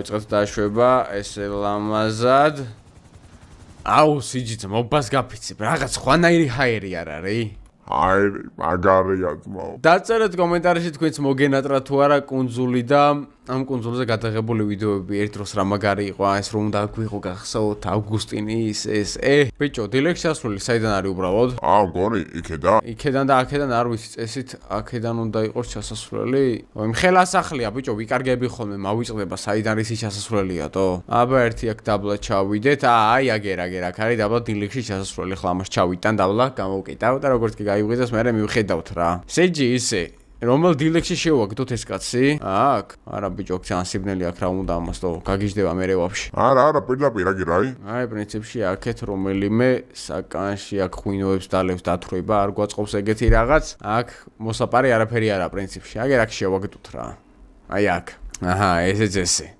დავიწყეთ დაშვება, ესე ლამაზად. აუ, სიჯით მობას გაფიცებ, რაღაც ხვანაირი ჰაერი არ არის? ჰაერი, მაგარია ძმაო. დაწერეთ კომენტარებში თქვენც მოგენატრა თუ არა კუნძული და ამ კუნძულზე გადაღებული ვიდეოები ერთ დროს რა მაგარი იყო, ეს რომ უნდა გვიყო გახსოვთ ავგუსტინის ეს ბიჭო, დილექს ასვლელი საიდან არის უბრალოდ? მგონი იქედან? იქედან და აქედან არ ვიცი, წესით აქედან უნდა იყოს ჩასასვლელი? ხელასახლია ბიჭო, ვიკარგები ხოლმე, მავიწყდება საიდან ის ჩასასვლელიათო? აბა ერთი აქ დაბლა ჩავიდეთ, აი აგერ აქ არის დაბლა დილექში ჩასასვლელი, ხლა ამას ჩავიტან დაბლა, გამოვკიდავ და როგორც კი გაივიღეს, მე მივხედავთ რა. სეჯი ისე რომელ დილექში შევაგდოთ ეს კაცი? აქ? არა ბიჭო, ძალიან სიბნელი აქ რა უნდა ამასო, გაგიჟდება მე ვაფშე. არა, პირდაპირ აგი რაი? აი, პრინციპში აქეთ რომელიმე საკანში აქ ღვინოებს დალევს დათვრება, არ გვაწყობს ეგეთი რაღაც. აქ მოსაპარე არაფერი არა პრინციპში. აგერ აქ შევაგდოთ რა. აი აქ. აჰა, ესეც ესე.